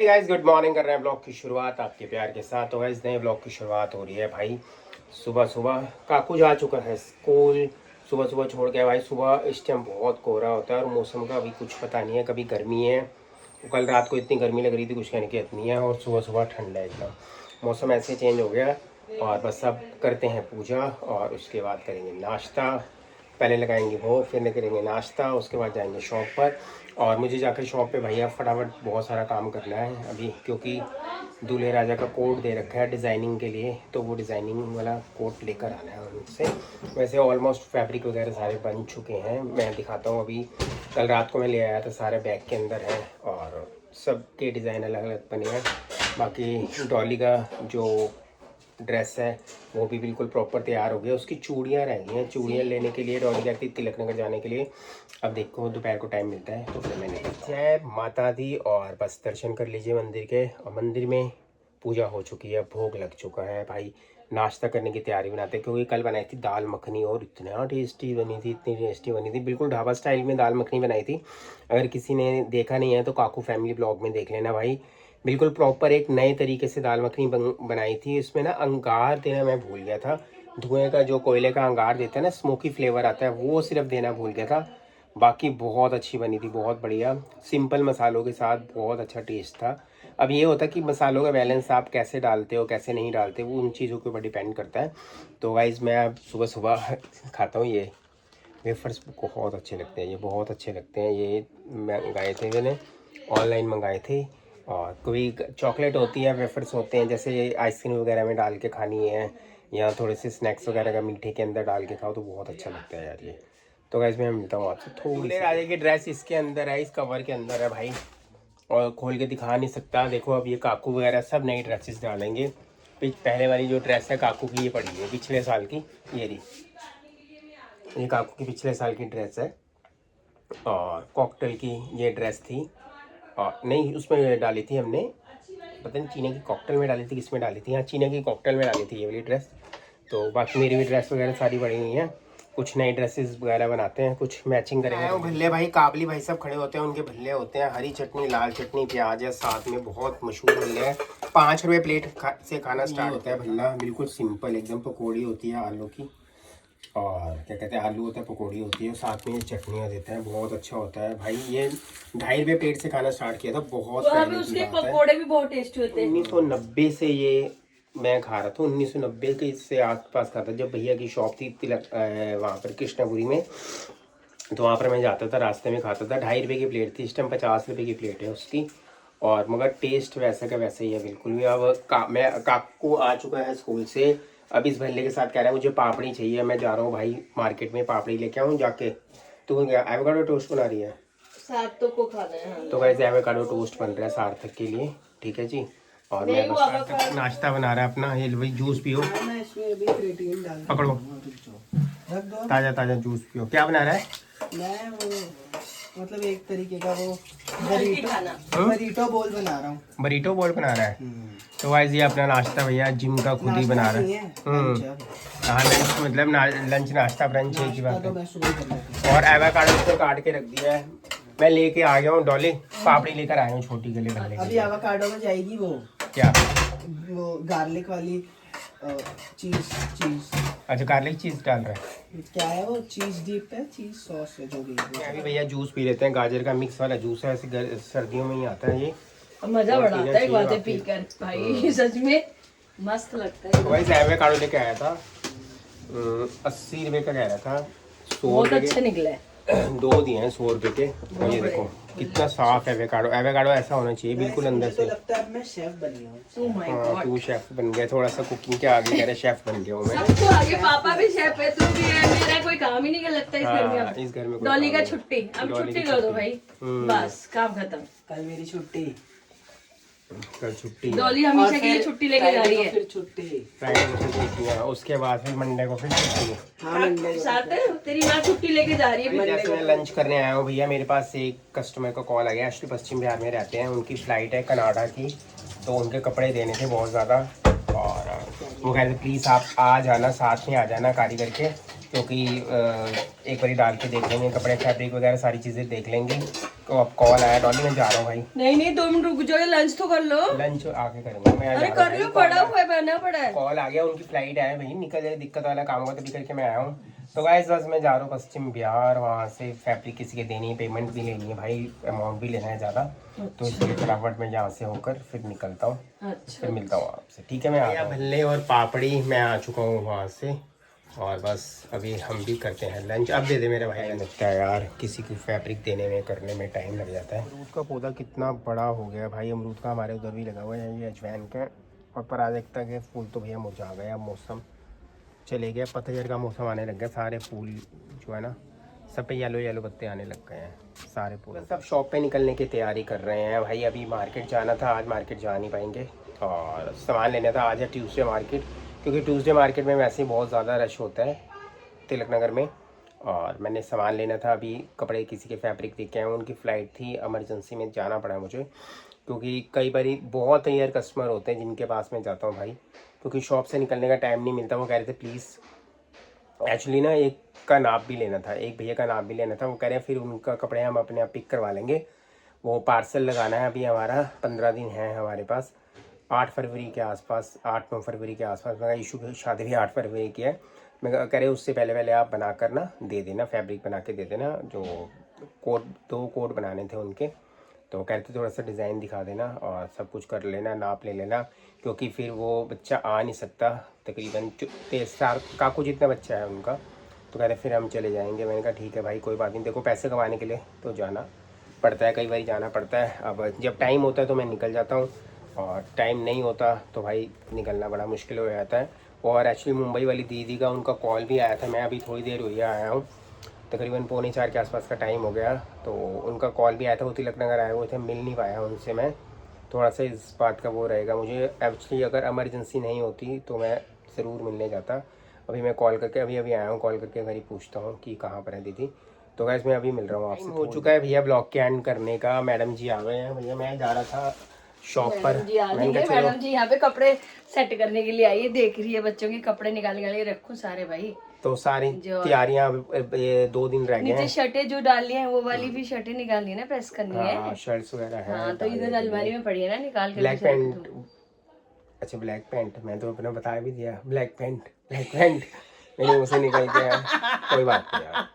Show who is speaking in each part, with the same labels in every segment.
Speaker 1: Guys good morning. कर रहे हैं ब्लॉग की शुरुआत आपके प्यार के साथ। तो गाइस नए ब्लॉग की शुरुआत हो रही है भाई। सुबह सुबह काकू जा चुका है स्कूल। सुबह सुबह छोड़ के भाई। सुबह इस टाइम बहुत कोहरा होता है और मौसम का अभी कुछ पता नहीं है, कभी गर्मी है। कल रात को इतनी गर्मी लग रही थी, कुछ कहने की इतनी है, और सुबह सुबह ठंड है एकदम। मौसम ऐसे चेंज हो गया। और बस अब करते हैं पूजा और उसके बाद करेंगे नाश्ता। पहले लगाएंगे भोग, फिर करेंगे नाश्ता, उसके बाद जाएंगे शॉप पर। और मुझे जाकर शॉप पे भैया फटाफट बहुत सारा काम करना है अभी, क्योंकि दूल्हे राजा का कोट दे रखा है डिज़ाइनिंग के लिए, तो वो डिज़ाइनिंग वाला कोट लेकर आना है उनसे। वैसे ऑलमोस्ट फैब्रिक वगैरह सारे बन चुके हैं, मैं दिखाता हूँ अभी। कल रात को मैं ले आया था, सारे बैग के अंदर हैं और सबके डिज़ाइन अलग अलग बने हैं। बाकी डॉली का जो ड्रेस है वो भी बिल्कुल प्रॉपर तैयार हो गया। उसकी चूड़ियाँ रह गई हैं, चूड़ियाँ लेने के लिए डॉली कहती तिलक नगर जाने के लिए। अब देखो दोपहर को टाइम मिलता है तो फिर मैं निकलता हूँ। जय माता दी। और बस दर्शन कर लीजिए मंदिर के, और मंदिर में पूजा हो चुकी है, भोग लग चुका है भाई। नाश्ता करने की तैयारी बनाते हैं, क्योंकि कल बनाई थी दाल मखनी और इतना टेस्टी बनी थी, इतनी टेस्टी बनी थी, बिल्कुल ढाबा स्टाइल में दाल मखनी बनाई थी। अगर किसी ने देखा नहीं है तो काकू फैमिली ब्लॉग में देख लेना भाई। बिल्कुल प्रॉपर एक नए तरीके से दाल मखनी बनाई थी। इसमें ना अंगार देना मैं भूल गया था। धुएं का जो कोयले का अंगार देता है ना, स्मोकी फ्लेवर आता है, वो सिर्फ देना भूल गया था। बाकी बहुत अच्छी बनी थी, बहुत बढ़िया। सिंपल मसालों के साथ बहुत अच्छा टेस्ट था। अब ये होता है कि मसालों का बैलेंस आप कैसे डालते हो कैसे नहीं डालते, वो उन चीज़ों के ऊपर डिपेंड करता है। तो गाइज़ मैं अब सुबह सुबह खाता हूँ ये वेफर्स, बहुत अच्छे लगते हैं ये, बहुत अच्छे लगते हैं ये। मंगाए थे मैंने, ऑनलाइन मंगाए थे। और कोई चॉकलेट होती है, वेफर्स होते हैं, जैसे आइसक्रीम वगैरह में डाल के खानी है, या थोड़े से स्नैक्स वगैरह का मीठे के अंदर डाल के खाओ तो बहुत अच्छा लगता है यार ये। तो गाइस मैं मिलता हूँ आपसे थोड़ी राजे की ड्रेस इसके अंदर है, इस कवर के अंदर है भाई, और खोल के दिखा नहीं सकता। देखो अब ये काकू वगैरह सब नई ड्रेसेस डालेंगे। पहले वाली जो ड्रेस है काकू की, ये पड़ी है पिछले साल की, ये रही, ये काकू की पिछले साल की ड्रेस है। और कॉकटेल की ये ड्रेस थी, और नहीं उसमें डाली थी हमने, पता नहीं चीने की कॉकटेल में डाली थी किसमें डाली थी, हाँ चीने की कॉकटेल में डाली थी ये वाली ड्रेस। तो बाकी मेरी भी ड्रेस वगैरह सारी पड़ी हुई हैं। कुछ नई ड्रेसेस वगैरह बनाते हैं, कुछ मैचिंग करेंगे। वो भल्ले भाई, काबली भाई सब खड़े होते हैं, उनके भल्ले होते हैं, हरी चटनी लाल चटनी प्याज है साथ में, बहुत मशहूर भल्ले हैं। 5 रुपये प्लेट से खाना स्टार्ट होता है भल्ला, बिल्कुल सिंपल एकदम। पकौड़ी होती है आलू की, और क्या कहते हैं, आलू होता है, पकौड़ी होती है, साथ में ये चटनियाँ देते हैं, बहुत अच्छा होता है भाई। ये 2.5 रुपये प्लेट से खाना स्टार्ट किया था, बहुत पहले की बात है। पकौड़े भी बहुत टेस्टी होते हैं। 1990 से ये मैं खा रहा था, 1990 के इससे आसपास खाता, जब भैया की शॉप थी तिलक वहाँ पर कृष्णापुरी में, तो वहाँ पर मैं जाता था, रास्ते में खाता था। 2.5 रुपये की प्लेट थी, इस टाइम 50 रुपये की प्लेट है उसकी। और मगर टेस्ट वैसा का वैसा ही है बिल्कुल भी। अब मैं काकू आ चुका है स्कूल से, अब इस भल्ले के साथ कह रहा है मुझे पापड़ी चाहिए। मैं जा रहा हूँ भाई मार्केट में, पापड़ी लेके आऊँ जाके। तो क्या एवोकाडो टोस्ट बना रही है, सार्थक को खाना है। तो वैसे एवोकाडो टोस्ट बन रहा है सार्थक के लिए, ठीक है जी। और मैं बस नाश्ता बना रहा है अपना, ये भाई जूस पियो, पकड़ो ताज़ा ताज़ा जूस पियो। क्या बना रहा है?
Speaker 2: मैं वो मतलब एक तरीके का वो बरीटो बोल बना रहा हूँ।
Speaker 1: बरीटो बोल बना रहा है। तो वाइज ये अपना नाश्ता भैया जिम का खुद ही बना रहा है। हाँ लंच, मतलब लंच नाश्ता ब्रंच एक ही बात है। और एवोकाडो को काट के रख दिया है, मैं लेके आ गया हूँ। डॉली पापड़ी लेकर आया हूँ छोटी के लिए।
Speaker 2: अभी एवोकाडो में जाएगी वो
Speaker 1: क्या,
Speaker 2: वो गार्लिक वाली चीज।
Speaker 1: अच्छा गार्लिक चीज डाल रहा है,
Speaker 2: क्या है वो, चीज डीप है, चीज सॉस है जो भी है।
Speaker 1: अभी भैया जूस पी लेते हैं, गाजर का मिक्स वाला जूस है, ऐसे सर्दियों में ही आता है ये,
Speaker 3: मजा बड़ा आता है बातें पीकर भाई, सच में मस्त लगता है।
Speaker 1: वही एवोकाडो लेके आया था, 80 रुपये का कह रहा था, 100
Speaker 3: बहुत अच्छे निकले।
Speaker 1: 2 दिए हैं 100 रुपये के। और ये देखो कितना साफ एवोकाडो, एवोकाडो ऐसा होना चाहिए बिल्कुल अंदर से।
Speaker 2: लगता है मैं शेफ बन गया हूँ।
Speaker 1: हाँ तू शेफ बन गया, थोड़ा सा कुकिंग के आगे कह रहे शेफ बन गया हूँ मैं।
Speaker 3: सबको आगे पापा भी शेफ है, तू भी है, मेरा कोई काम ही नहीं लगता इस घर में। अब
Speaker 1: इस घर में
Speaker 3: डॉली का छुट्टी, अब छुट्टी कर दो भाई, बस काम खत्म।
Speaker 2: कल मेरी छुट्टी,
Speaker 1: कल छुट्टी,
Speaker 3: डॉली हमेशा के लिए छुट्टी लेके जा रही है।
Speaker 2: फिर छुट्टी,
Speaker 1: फ्राइडे को फिर छुट्टी है, उसके बाद फिर मंडे को फिर छुट्टी है।
Speaker 2: हाँ मंडे
Speaker 3: साथ है, तेरी माँ छुट्टी लेके जा रही है।
Speaker 1: जैसे मैं लंच करने आया हूँ भैया, मेरे पास एक कस्टमर का कॉल आ गया, एक्चुअली पश्चिम बिहार में रहते हैं, उनकी फ़्लाइट है कनाडा की, तो उनके कपड़े देने थे बहुत ज़्यादा। और वो कह रहे थे प्लीज़ आप आ जाना, साथ में आ जाना कारीगर के, क्योंकि एक बारी डाल के देख लेंगे कपड़े, फैब्रिक वगैरह सारी चीज़ें देख लेंगे। तो अब कॉल आया, डॉली मैं जा रहा हूँ भाई।
Speaker 3: नहीं 2 मिनट रुक जाओ, लंच तो कर लो।
Speaker 1: लंच आके करेंगे, मैं
Speaker 3: अरे कर लो, पड़ा हुआ है, बना पड़ा है।
Speaker 1: कॉल आ गया, उनकी फ्लाइट है भाई, निकल जाए, दिक्कत वाला काम हुआ तभी करके मैं आया हूँ। तो गाइस बस मैं जा रहा हूँ पश्चिम बिहार, वहाँ से फैब्रिक किसी के देनी है, पेमेंट भी लेनी है भाई, अमाउंट भी लेना है ज़्यादा। तो इसलिए फटाफट मैं यहाँ से होकर फिर निकलता हूँ।
Speaker 3: अच्छा,
Speaker 1: फिर मिलता हूँ आपसे, ठीक है। मैं आया भल्ले और पापड़ी मैं आ चुका हूँ वहाँ से, और बस अभी हम भी करते हैं लंच। अब दे दे मेरे भाई। लगता है यार किसी की फैब्रिक देने में करने में टाइम लग जाता है। अमरूद का पौधा कितना बड़ा हो गया भाई, अमरूद का हमारे उधर भी लगा हुआ है, ये अजवाइन का। और पराजकता के फूल तो भैया मुरझा गया, मौसम चले गया, पतझड़ का मौसम आने लग गया, सारे फूल जो है ना सब पे येलो येलो पत्ते आने लग गए हैं, सारे फूल। सब शॉप पे निकलने की तैयारी कर रहे हैं भाई। अभी मार्केट जाना था, आज मार्केट जा नहीं पाएंगे, और सामान लेना था। आज है ट्यूसडे मार्केट, क्योंकि ट्यूसडे मार्केट में वैसे ही बहुत ज़्यादा रश होता है तिलक नगर में। और मैंने सामान लेना था, अभी कपड़े किसी के फैब्रिक देख के आए, उनकी फ़्लाइट थी, इमरजेंसी में जाना पड़ा मुझे। क्योंकि कई बार बहुत रेयर कस्टमर होते हैं जिनके पास मैं जाता हूँ भाई, क्योंकि शॉप से निकलने का टाइम नहीं मिलता। वो कह रहे थे प्लीज़, एक्चुअली ना एक का नाप भी लेना था, एक भैया का नाप भी लेना था। वो कह रहे हैं फिर उनका कपड़े हम अपने आप पिक करवा लेंगे, वो पार्सल लगाना है। अभी हमारा 15 दिन है हमारे पास, 8 फरवरी के आसपास, 8-9 फरवरी के आसपास। मेरा इशू की शादी भी 8 फरवरी की है। मैं कह रहे उससे पहले पहले आप बना कर ना दे देना, फैब्रिक बना के दे देना। जो कोट 2 कोट बनाने थे उनके, तो कह रहे थे थोड़ा सा डिज़ाइन दिखा देना और सब कुछ कर लेना, नाप ले लेना, क्योंकि फिर वो बच्चा आ नहीं सकता। तकरीबन 23 साल काकू जितना बच्चा है उनका। तो कह रहे फिर हम चले जाएंगे। मैंने कहा ठीक है भाई, कोई बात नहीं, देखो पैसे कमाने के लिए तो जाना पड़ता है, कई बार जाना पड़ता है। अब जब टाइम होता है तो मैं निकल जाता हूँ, और टाइम नहीं होता तो भाई निकलना बड़ा मुश्किल हो जाता है। और एक्चुअली मुंबई वाली दीदी का उनका कॉल भी आया था, मैं अभी थोड़ी देर हुई आया हूँ, तकरीबन 3:45 के आसपास का टाइम हो गया। तो उनका कॉल भी आया था, वो तिलक नगर आए हुए थे, मिल नहीं पाया उनसे मैं। थोड़ा सा इस बात का वो रहेगा मुझे। एक्चुअली अगर इमरजेंसी नहीं होती तो मैं ज़रूर मिलने जाता। अभी मैं कॉल करके अभी आया हूँ, कॉल करके घर ही पूछता हूँ कि कहाँ पर है दीदी। तो गैस मैं अभी मिल रहा हूँ आपसे। हो चुका है भैया ब्लॉग के एंड करने का, मैडम जी आ गए हैं भैया। मैं जा रहा था शॉप पर,
Speaker 3: मैडम जी यहाँ पे कपड़े सेट करने के लिए आई है, देख रही है बच्चों के कपड़े निकाल के रखो सारे भाई। तो
Speaker 1: सारी तैयारियां, ये 2 दिन रह गए हैं।
Speaker 3: नीचे शर्टें जो डाली हैं वो वाली भी शर्टें निकालनी है ना, प्रेस करनी है।
Speaker 1: शर्ट्स वगैरह है।
Speaker 3: हाँ, तो इधर अलमारी में पड़ी है ना, निकाल के।
Speaker 1: ब्लैक पैंट, अच्छा ब्लैक पैंट, मैं तो अपना बता भी दिया, ब्लैक पैंट मेरे मुंह से निकल गया। कोई बात नहीं यार,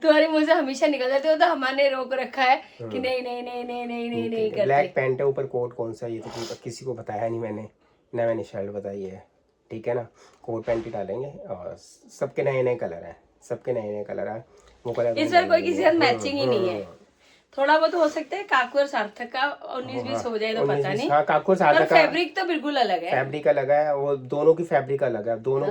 Speaker 3: तुम्हारे मुंह से हमेशा निकल जाते हो, तो हमारे रोक रखा है कि नहीं नहीं नहीं नहीं नहीं नहीं नहीं करते।
Speaker 1: ब्लैक पैंट है, ऊपर कोट कौन सा, ये तो किसी को बताया नहीं मैंने, ना मैंने शर्ट बताई है, ठीक है ना। कोट पैंट ही डालेंगे, और सबके नए नए कलर हैं, सबके नए नए कलर हैं। वो कलर
Speaker 3: इस बार कोई किसी के साथ मैचिंग ही नहीं है। थोड़ा बहुत हो सकता है काकू और सार्थक का 19-20 हो जाए तो पता नहीं।
Speaker 1: हाँ, काकू और सार्थक का
Speaker 3: फैब्रिक तो बिल्कुल अलग है,
Speaker 1: फैब्रिक अलग है, वो दोनों की फैब्रिक अलग है, दोनों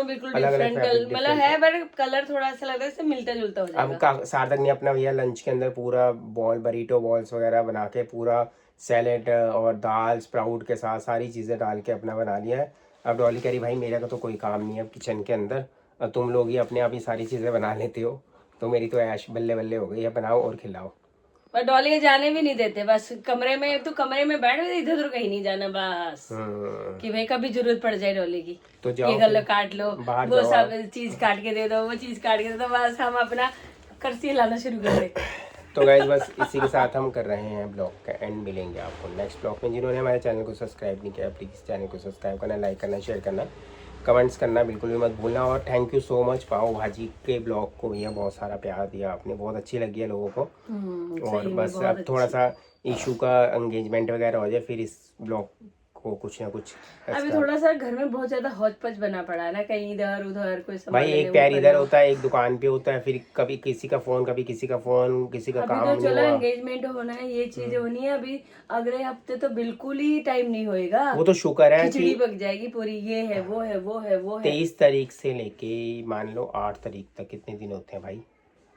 Speaker 3: बिल्कुल डिफरेंट कलर, मतलब है, पर कलर थोड़ा सा लगता है इससे मिलता जुलता हो जाएगा।
Speaker 1: अब सार्थक ने अपना भैया लंच के अंदर पूरा बरीटो बॉल्स वगैरह बना के, पूरा सैलेड और दाल स्प्राउट के साथ सारी चीज़ें डाल के अपना बना लिया है। अब डॉली कह रही भाई मेरा का तो कोई काम नहीं है अब किचन के अंदर, अब तुम लोग ही अपने आप ही सारी चीज़ें बना लेते हो, तो मेरी तो ऐश बल्ले बल्ले हो गई है, बनाओ और खिलाओ।
Speaker 3: पर डॉली के जाने भी नहीं देते, बस कमरे में, तो कमरे में बैठ, इधर उधर कहीं नहीं जाना, बस कि भाई कभी जरूरत पड़ जाए डॉली की तो जाओ, ये कर लो, काट लो, वो सब चीज काट के दे दो, वो चीज काट के दे दो, बस हम अपना करसी लाना शुरू कर दे।
Speaker 1: तो गाइस बस इसी के साथ हम कर रहे हैं ब्लॉग का एंड। मिलेंगे आपको नेक्स्ट ब्लॉग में। जिन्होंने हमारे चैनल को सब्सक्राइब नहीं किया, प्लीज़ चैनल को सब्सक्राइब करना, लाइक करना, शेयर करना, कमेंट्स करना बिल्कुल भी मत भूलना। और थैंक यू सो मच पाव भाजी के ब्लॉग को भैया, बहुत सारा प्यार दिया आपने, बहुत अच्छी लगी है लोगों को। और बस अब थोड़ा सा इशू का एंगेजमेंट वगैरह हो जाए, फिर इस ब्लॉग को कुछ ना कुछ।
Speaker 3: अभी थोड़ा सा घर में बहुत ज्यादा हौच पच बना पड़ा है ना, कहीं इधर उधर कोई
Speaker 1: भाई, एक पैर इधर होता है, एक दुकान पे होता है, फिर कभी किसी का फोन, कभी किसी का फोन, किसी का काम
Speaker 3: नहीं हुआ। एंगेजमेंट होना है, ये चीजें होनी है, अभी अगले हफ्ते तो बिल्कुल ही टाइम नहीं होएगा।
Speaker 1: वो तो शुक्र है,
Speaker 3: खिचड़ी पक जाएगी पूरी, ये है वो है वो है वो है।
Speaker 1: 23 तारीख से लेके मान लो 8 तारीख तक कितने दिन होते हैं भाई?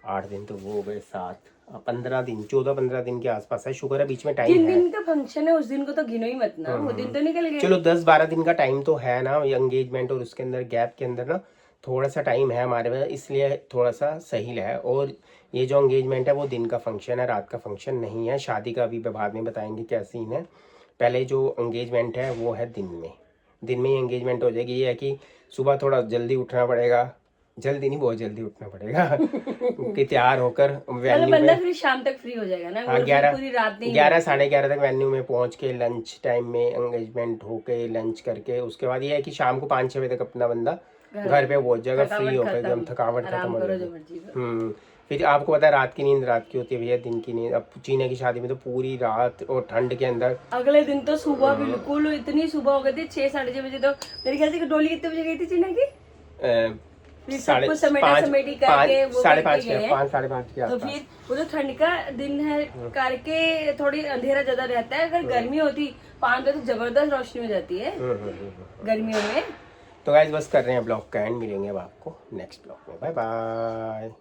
Speaker 1: 8 दिन तो वो हो गए, 7 15 दिन, 14-15 दिन के आसपास है। शुक्र है बीच में टाइम है।
Speaker 3: जिन दिन का फंक्शन है उस दिन को तो गिनो ही मत ना, वो दिन तो निकल गए।
Speaker 1: चलो 10-12 दिन का टाइम तो है ना, एंगेजमेंट और उसके अंदर गैप के अंदर ना थोड़ा सा टाइम है हमारे पास, इसलिए थोड़ा सा सही है। और ये जो एंगेजमेंट है वो दिन का फंक्शन है, रात का फंक्शन नहीं है। शादी का अभी बाद में बताएंगे क्या सीन है। पहले जो एंगेजमेंट है वो है दिन में ही एंगेजमेंट हो जाएगी। ये है कि सुबह थोड़ा जल्दी उठना पड़ेगा, जल्दी नहीं, बहुत जल्दी उठना पड़ेगा कि तैयार होकर
Speaker 3: मतलब
Speaker 1: वेन्यू
Speaker 3: बंदा
Speaker 1: में
Speaker 3: फिर शाम तक फ्री हो जाएगा ना,
Speaker 1: हाँ,
Speaker 3: वो फिर पूरी रात नहीं
Speaker 1: 11 साढ़े 11 तक वेन्यू में पहुंच के लंच टाइम में एंगेजमेंट होके लंच करके उसके बाद ये है कि शाम को 5-6 बजे तक अपना बंदा घर पे पहुंच जाएगा, फ्री होकर एकदम थकावट खत्म हो जाएगी। फिर आपको पता है रात की नींद रात की होती है भैया, दिन की नींद। अब चीने की शादी में तो पूरी रात और ठंड के अंदर
Speaker 3: अगले दिन तो सुबह बिल्कुल इतनी सुबह हो गई थी 6-6:30 बजे। तो मेरे ख्याल से डोली कितने बजे गई थी चीना की?
Speaker 1: साढ़े 5 साढ़े 5 के
Speaker 3: तो फिर वो तो ठंड का दिन है करके थोड़ी अंधेरा ज्यादा रहता है। अगर गर्मी होती 5 बजे तो जबरदस्त रोशनी हो जाती है गर्मियों में।
Speaker 1: तो गाइस बस कर रहे हैं ब्लॉग का एंड, मिलेंगे अब आपको नेक्स्ट ब्लॉग में। Bye bye.